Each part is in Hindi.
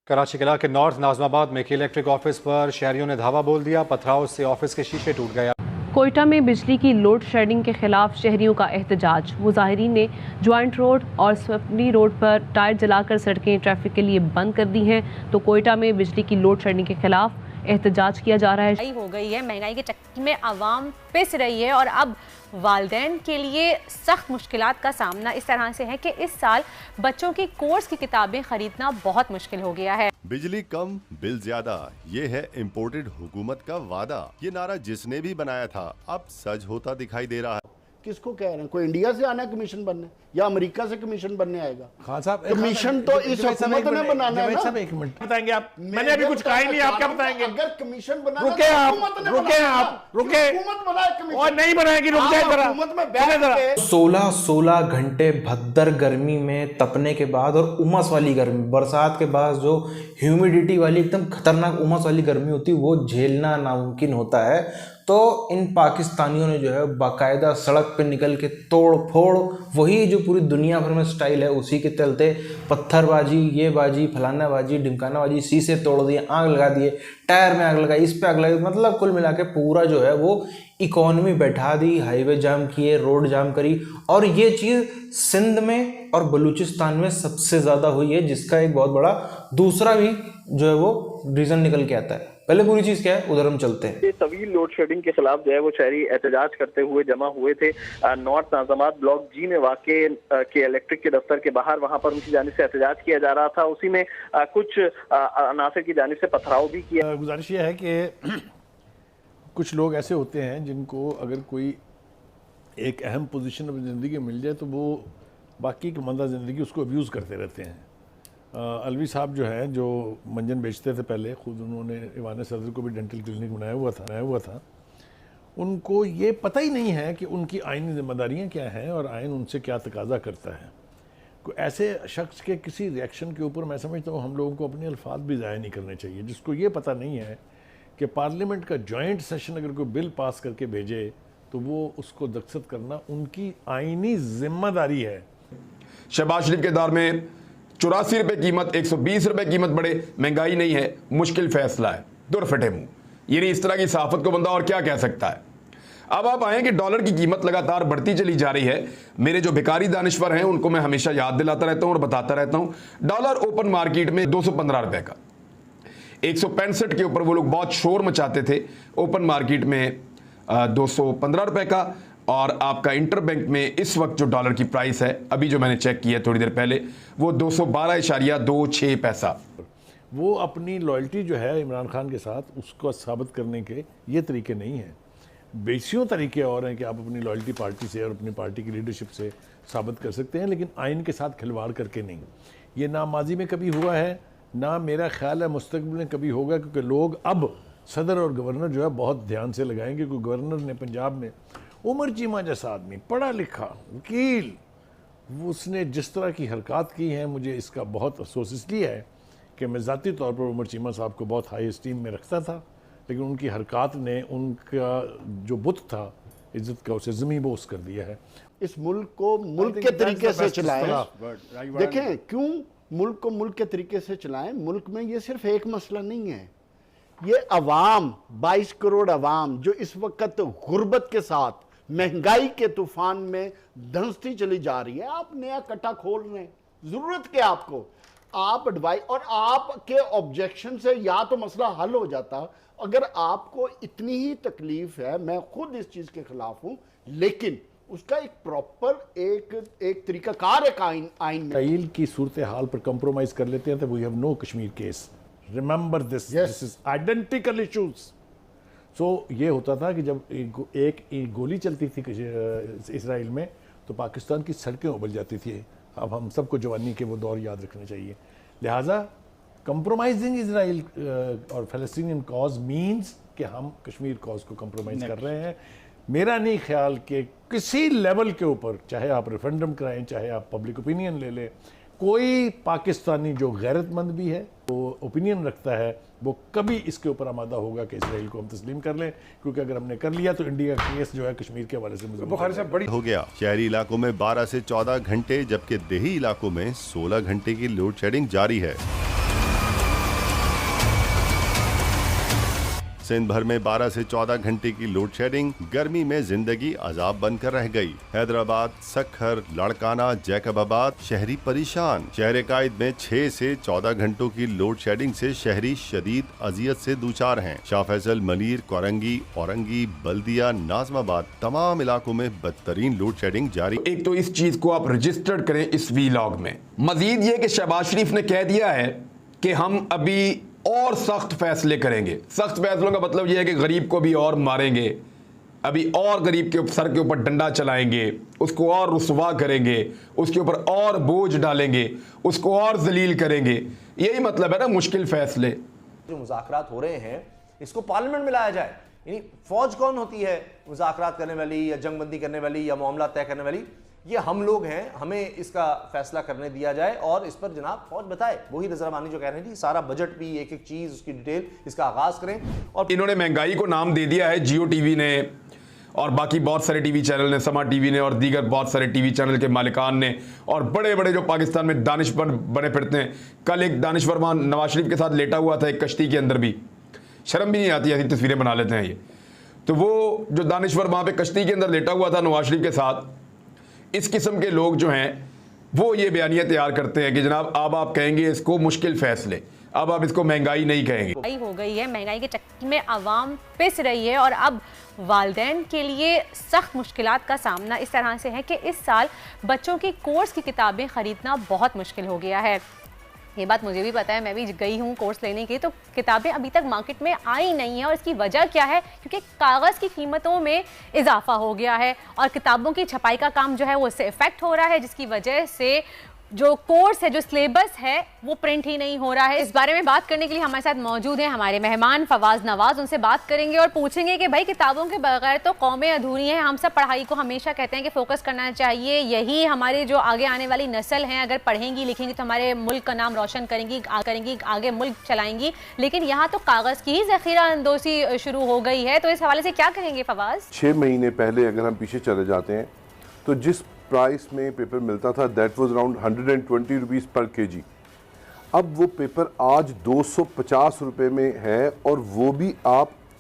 कराची किला के नॉर्थ नाजमाबाद में इलेक्ट्रिक ऑफिस पर शहरियों ने धावा बोल दिया। पथराव से ऑफिस के शीशे टूट गए। कोयटा में बिजली की लोड शेडिंग के खिलाफ शहरियों का एहतजाज। मुजाहिरीन ने ज्वाइंट रोड और स्वप्नी रोड पर टायर जलाकर सड़कें ट्रैफिक के लिए बंद कर दी हैं। तो कोयटा में बिजली की लोड शेडिंग के खिलाफ एहतजाज किया जा रहा है। हो गई है, महंगाई के चक्कर में आवाम पिस रही है और अब वालिदैन के लिए सख्त मुश्किलात का सामना इस तरह से है कि इस साल बच्चों की कोर्स की किताबें खरीदना बहुत मुश्किल हो गया है। बिजली कम बिल ज्यादा, ये है इम्पोर्टेड हुकूमत का वादा। ये नारा जिसने भी बनाया था अब सच होता दिखाई दे रहा है। किसको कह रहे हैं? कोई इंडिया से आना है कमीशन बनने या अमेरिका से कमीशन बनने आएगा? खान साहब, कमीशन तो इस हुकूमत ने बनाना है ना। एक मिनट बताएंगे आप? मैंने अभी कुछ कहा ही नहीं, आप क्या बताएंगे? अगर कमीशन बनाना रुके आप हुकूमत बनाए कमीशन और नहीं बनाएगी। रुक जाए जरा, हुकूमत में बैठ के 16 घंटे भद्दर गर्मी में तपने के बाद और उमस वाली गर्मी, बरसात के बाद जो ह्यूमिडिटी वाली एकदम खतरनाक उमस वाली गर्मी होती है वो झेलना नामुमकिन होता है। तो इन पाकिस्तानियों ने जो है बाकायदा सड़क पे निकल के तोड़ फोड़, वही जो पूरी दुनिया भर में स्टाइल है उसी के चलते पत्थरबाजी, ये बाजी, फलाना बाजी, ढिमकाना बाजी, शीशे तोड़ दिए, आग लगा दिए, टायर में आग लगाई, इस पे आग लगाई, मतलब कुल मिला के पूरा जो है वो इकोनॉमी बैठा दी, हाईवे जाम किए, रोड जाम करी। और ये चीज़ सिंध में और बलूचिस्तान में सबसे ज़्यादा हुई है, जिसका एक बहुत बड़ा दूसरा भी जो है वो रीज़न निकल के आता है। पहले पूरी चीज क्या है उधर हम चलते हैं। ये तवील लोड शेडिंग के खिलाफ जो है वो शहरी एहतजाज करते हुए जमा हुए थे नॉर्थ नाजमाबाद ब्लॉक जी में वाक़े के इलेक्ट्रिक के दफ्तर के बाहर। वहां पर उनकी जानिब से एहतजाज किया जा रहा था। उसी में कुछ अनासर की जानिब से पथराव भी किया। गुजारिश ये है कि कुछ लोग ऐसे होते हैं जिनको अगर कोई एक अहम पोजीशन अपनी ज़िंदगी में मिल जाए तो वो बाकी की मंदा ज़िंदगी उसको अब्यूज़ करते रहते हैं। अलवी साहब जो हैं, जो मंजन बेचते थे पहले, खुद उन्होंने ईवान सदर को भी डेंटल क्लिनिक बनाया हुआ था। उनको ये पता ही नहीं है कि उनकी आइनी जिम्मेदारियां क्या हैं और आइन उनसे क्या तकाजा करता है। कोई ऐसे शख्स के किसी रिएक्शन के ऊपर मैं समझता हूँ हम लोगों को अपने अल्फाज भी ज़ाया नहीं करने चाहिए, जिसको ये पता नहीं है कि पार्लियामेंट का जॉइंट सेशन अगर कोई बिल पास करके भेजे तो वो उसको दस्तखत करना उनकी आइनी जिम्मेदारी है। शहबाज शरीफ के दौर में 84 रुपये कीमत, 120 रुपये कीमत बढ़े, महंगाई नहीं है, मुश्किल फैसला है, दुर फटे मुंह। यानी इस तरह की सहाफत को बंदा और क्या कह सकता है। अब आप आए कि डॉलर की कीमत लगातार बढ़ती चली जा रही है। मेरे जो भिखारी दानिश्वर हैं उनको मैं हमेशा याद दिलाता रहता हूं और बताता रहता हूं, डॉलर ओपन मार्केट में 215 रुपये का, 165 के ऊपर वो लोग बहुत शोर मचाते थे। ओपन मार्केट में 215 रुपये का, और आपका इंटर बैंक में इस वक्त जो डॉलर की प्राइस है, अभी जो मैंने चेक किया थोड़ी देर पहले, वो 212.26 पैसा। वो अपनी लॉयल्टी जो है इमरान खान के साथ उसको साबित करने के ये तरीके नहीं हैं। बेसियों तरीके और हैं कि आप अपनी लॉयल्टी पार्टी से और अपनी पार्टी की लीडरशिप से साबित कर सकते हैं, लेकिन आइन के साथ खिलवाड़ करके नहीं। ये ना माजी में कभी हुआ है, ना मेरा ख्याल है मुस्तकबिल में कभी होगा, क्योंकि लोग अब सदर और गवर्नर जो है बहुत ध्यान से लगाएंगे। क्योंकि गवर्नर ने पंजाब में उमर चीमा जैसा आदमी, पढ़ा लिखा वकील, उसने जिस तरह की हरकत की हैं, मुझे इसका बहुत अफसोस इसलिए है कि मैं ज़ाती तौर पर उमर चीमा साहब को बहुत हाई एस्टीम में रखता था, लेकिन उनकी हरकत ने उनका जो बुत था इज़्ज़त का, उसे ज़मीन बोस कर दिया है। इस मुल्क को मुल्क के तरीके से चलाएं। देखें क्यों मुल्क को मुल्क के तरीके से चलाएं। मुल्क में ये सिर्फ एक मसला नहीं है, ये अवाम 22 करोड़ अवाम जो इस वक्त गुर्बत के साथ महंगाई के तूफान में धंसती चली जा रही है। आप नया कट्टा खोल रहे हैं, जरूरत क्या आपको? आप एडवाइस और आपके ऑब्जेक्शन से या तो मसला हल हो जाता। अगर आपको इतनी ही तकलीफ है, मैं खुद इस चीज के खिलाफ हूं, लेकिन उसका एक प्रॉपर एक तरीकाकार एक आइन में तईल की सूरत हाल पर कंप्रोमाइज कर लेते हैं तो we have no Kashmir case. Remember this is identical issues. So ये होता था कि जब एक गोली चलती थी इसराइल में तो पाकिस्तान की सड़कें उबल जाती थी। अब हम सबको जवानी के वो दौर याद रखने चाहिए। लिहाजा कंप्रोमाइजिंग इसराइल और फ़लस्तीनियन कॉज मीन्स कि हम कश्मीर कॉज को कंप्रोमाइज़ कर रहे हैं। मेरा नहीं ख्याल कि किसी लेवल के ऊपर, चाहे आप रेफरेंडम कराएं, चाहे आप पब्लिक ओपिनियन ले लें, कोई पाकिस्तानी जो गैरतमंद भी है, वो ओपिनियन रखता है, वो कभी इसके ऊपर आमादा होगा कि इसराइल को हम तस्लीम कर लें। क्योंकि अगर हमने कर लिया तो इंडिया का केस जो है कश्मीर के हवाले से बुखारी साहब बड़ी हो गया। शहरी इलाकों में 12 से 14 घंटे, जबकि देही इलाकों में 16 घंटे की लोड शेडिंग जारी है। सिंध भर में 12 से 14 घंटे की लोड शेडिंग, गर्मी में जिंदगी अजाब बनकर रह गई। हैदराबाद, सक्खर, लाड़काना, जैकबाबाद शहरी परेशान। शहर कायद में 6 से 14 घंटों की लोड शेडिंग से शहरी शदीद अजियत से दूचार हैं। शाह फैसल, मलीर, कोरंगी, औरंगी, बल्दिया, नाजमाबाद तमाम इलाकों में बदतरीन लोड शेडिंग जारी। एक तो इस चीज को आप रजिस्टर्ड करें इस वीलॉग में। मजीद ये कि शहबाज शरीफ ने कह दिया है कि हम अभी और सख्त फैसले करेंगे। सख्त फैसलों का मतलब यह है कि गरीब को भी और मारेंगे, अभी और गरीब के सर के ऊपर डंडा चलाएंगे, उसको और रुसवा करेंगे, उसके ऊपर और बोझ डालेंगे, उसको और जलील करेंगे। यही मतलब है ना मुश्किल फैसले। जो मुज़ाकरात हो रहे हैं इसको पार्लियामेंट में लाया जाए। यानी फौज कौन होती है मुज़ाकरात करने वाली या जंगबंदी करने वाली या मामला तय करने वाली? ये हम लोग हैं, हमें इसका फैसला करने दिया जाए और इस पर जनाब फौज बताए। वही रज़ा रबानी जो कह रहे थे, सारा बजट भी एक एक चीज उसकी डिटेल इसका आगाज करें। और इन्होंने महंगाई को नाम दे दिया है जियो टीवी ने और बाकी बहुत सारे टीवी चैनल ने, समा टीवी ने और दीगर बहुत सारे टीवी चैनल के मालिकान ने और बड़े बड़े जो पाकिस्तान में दानिशवर बने फिरते हैं। कल एक दानिशवर वहां नवाज शरीफ के साथ लेटा हुआ था एक कश्ती के अंदर, भी शर्म भी नहीं आती, ऐसी तस्वीरें बना लेते हैं ये। तो वो जो दानिशवर वहां पे कश्ती के अंदर लेटा हुआ था नवाज शरीफ के साथ, इस किस्म के लोग जो हैं वो ये बयानियां तैयार करते हैं कि जनाब अब आप कहेंगे इसको मुश्किल फैसले, अब आप इसको महंगाई नहीं कहेंगे। महंगाई हो गई है, महंगाई के चक्कर में आवाम पिस रही है और अब वालिदैन के लिए सख्त मुश्किलात का सामना इस तरह से है कि इस साल बच्चों की कोर्स की किताबें खरीदना बहुत मुश्किल हो गया है। ये बात मुझे भी पता है, मैं भी गई हूँ कोर्स लेने के, तो किताबें अभी तक मार्केट में आई नहीं है। और इसकी वजह क्या है? क्योंकि कागज़ की कीमतों में इजाफा हो गया है और किताबों की छपाई का काम जो है वो इससे इफेक्ट हो रहा है, जिसकी वजह से जो कोर्स है, जो सिलेबस है, वो प्रिंट ही नहीं हो रहा है। इस बारे में बात करने के लिए हमारे साथ मौजूद हैं हमारे मेहमान फवाज नवाज। उनसे बात करेंगे और पूछेंगे कि भाई किताबों के बगैर तो कौमें अधूरी हैं। हम सब पढ़ाई को हमेशा कहते हैं कि फोकस करना चाहिए, यही हमारे जो आगे आने वाली नस्ल हैं अगर पढ़ेंगी लिखेंगी तो हमारे मुल्क का नाम रोशन करेंगी, आगे मुल्क चलाएंगी। लेकिन यहाँ तो कागज़ की ही ज़ख़ीरा अंदोज़ी शुरू हो गई है, तो इस हवाले से क्या कहेंगे फवाज? 6 महीने पहले अगर हम पीछे चले जाते हैं तो जिस प्राइस में पेपर मिलता था दैट वाज अराउंड 120 रुपीज़ पर केजी। अब वो पेपर आज 250 रुपये में है और वो भी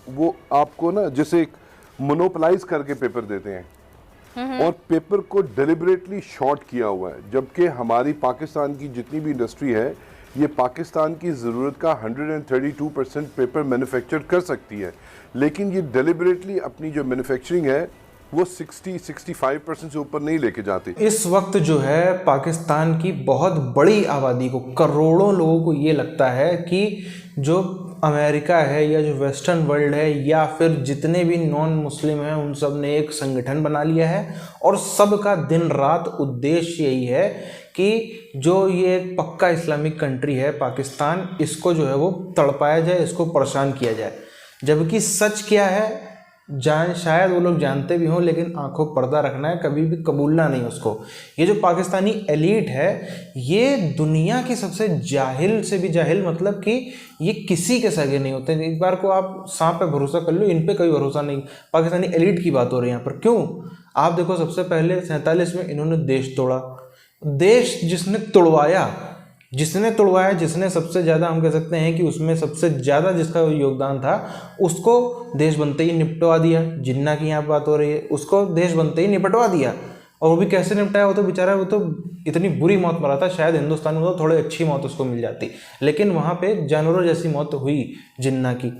वो आपको ना जैसे एक मोनोपलाइज करके पेपर देते हैं और पेपर को डेलिबरेटली शॉर्ट किया हुआ है। जबकि हमारी पाकिस्तान की जितनी भी इंडस्ट्री है ये पाकिस्तान की ज़रूरत का 132% पेपर मैन्युफैक्चर कर सकती है, लेकिन ये डेलिबरेटली अपनी जो मैन्युफैक्चरिंग है वो 60-65% से ऊपर नहीं लेके जाते। इस वक्त जो है पाकिस्तान की बहुत बड़ी आबादी को, करोड़ों लोगों को ये लगता है कि जो अमेरिका है या जो वेस्टर्न वर्ल्ड है या फिर जितने भी नॉन मुस्लिम हैं उन सब ने एक संगठन बना लिया है और सबका दिन रात उद्देश्य यही है कि जो ये एक पक्का इस्लामिक कंट्री है पाकिस्तान, इसको जो है वो तड़पाया जाए, इसको परेशान किया जाए। जबकि सच क्या है शायद वो लोग जानते भी हों, लेकिन आंखों पर्दा रखना है, कभी भी कबूलना नहीं उसको। ये जो पाकिस्तानी एलीट है ये दुनिया की सबसे जाहिल से भी जाहिल, मतलब कि ये किसी के सगे नहीं होते। एक बार को आप सांप पे भरोसा कर लो, इन पे कोई भरोसा नहीं। पाकिस्तानी एलीट की बात हो रही है यहाँ पर। क्यों? आप देखो, सबसे पहले 47 में इन्होंने देश तोड़ा। देश जिसने तोड़वाया, जिसने सबसे ज़्यादा, हम कह सकते हैं कि उसमें सबसे ज़्यादा जिसका योगदान था, उसको देश बनते ही निपटवा दिया। जिन्ना की यहाँ बात हो रही है, उसको देश बनते ही निपटवा दिया। और वो भी कैसे निपटाया? वो तो बेचारा, वो तो इतनी बुरी मौत मरा था, शायद हिंदुस्तान में तो थोड़ी अच्छी मौत उसको मिल जाती, लेकिन वहाँ पे जानवरों जैसी मौत हुई जिन्ना की।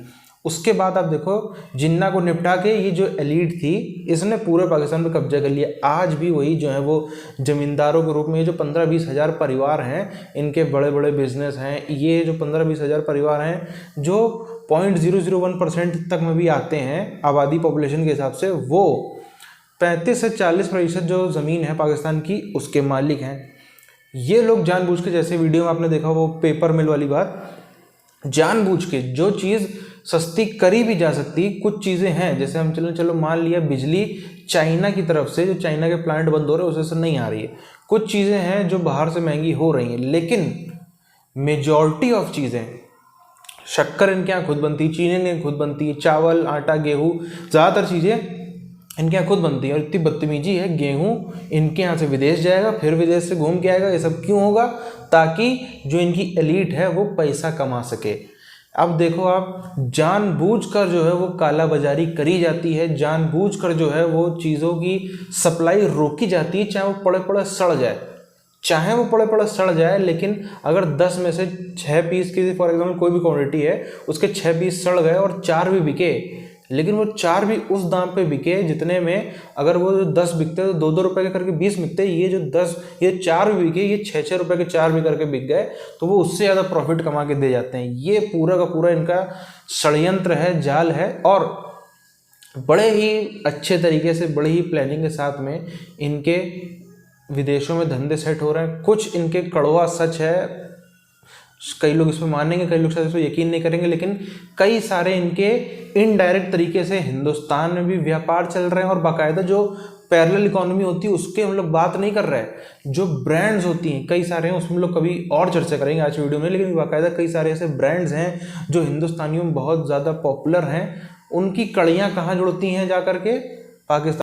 उसके बाद आप देखो, जिन्ना को निपटा के ये जो एलीट थी इसने पूरे पाकिस्तान पे कब्जा कर लिया। आज भी वही जो है वो ज़मींदारों के रूप में ये जो 15-20 हज़ार परिवार हैं, इनके बड़े बड़े बिजनेस हैं। ये जो 15-20 हज़ार परिवार हैं जो 0.001% तक में भी आते हैं आबादी पॉपुलेशन के हिसाब से, वो 35 से 40% जो ज़मीन है पाकिस्तान की उसके मालिक हैं। ये लोग जानबूझ के, जैसे वीडियो में आपने देखा वो पेपर मिल वाली बात, जानबूझ के जो चीज़ सस्ती करी भी जा सकती, कुछ चीज़ें हैं जैसे हम चलो मान लिया बिजली चाइना की तरफ से, जो चाइना के प्लांट बंद हो रहे हैं उससे नहीं आ रही है। कुछ चीज़ें हैं जो बाहर से महंगी हो रही हैं, लेकिन मेजॉरिटी ऑफ चीज़ें, शक्कर इनके यहाँ खुद बनती है, चीनी इनके यहाँ खुद बनती है, चावल, आटा, गेहूँ, ज़्यादातर चीज़ें इनके यहाँ खुद बनती है। और इतनी बदतमीजी है, गेहूँ इनके यहाँ से विदेश जाएगा, फिर विदेश से घूम के आएगा। ये सब क्यों होगा? ताकि जो इनकी एलीट है वो पैसा कमा सके। अब देखो आप, जानबूझकर जो है वो काला बाजारी करी जाती है, जानबूझकर जो है वो चीज़ों की सप्लाई रोकी जाती है, चाहे वो पड़े पड़े सड़ जाए, चाहे वो पड़े पड़े सड़ जाए। लेकिन अगर 10 में से 6 पीस की फॉर एग्जाम्पल कोई भी क्वांटिटी है, उसके 6 पीस सड़ गए और 4 भी बिके, लेकिन वो 4 भी उस दाम पे बिके जितने में अगर वो 10 बिकते तो 2-2 रुपए के करके 20 बिकते, ये 4 भी बिके, ये 6-6 रुपए के 4 भी करके बिक गए, तो वो उससे ज़्यादा प्रॉफिट कमा के दे जाते हैं। ये पूरा का पूरा इनका षड्यंत्र है, जाल है, और बड़े ही अच्छे तरीके से, बड़ी ही प्लानिंग के साथ में इनके विदेशों में धंधे सेट हो रहे हैं। कुछ इनके कड़वा सच है, कई लोग इसमें मानेंगे, कई लोग शायद इस पर यकीन नहीं करेंगे, लेकिन कई सारे इनके इनडायरेक्ट तरीके से हिंदुस्तान में भी व्यापार चल रहे हैं, और बाकायदा जो पैरेलल इकोनॉमी होती है उसके हम लोग बात नहीं कर रहे हैं। जो ब्रांड्स होती हैं कई सारे हैं, उसमें हम लोग कभी और चर्चा करेंगे आज वीडियो में, लेकिन बाकायदा कई सारे ऐसे ब्रांड्स हैं जो हिंदुस्तानियों में बहुत ज़्यादा पॉपुलर हैं। उनकी कड़ियाँ कहाँ जुड़ती हैं जा करके? पाकिस्तान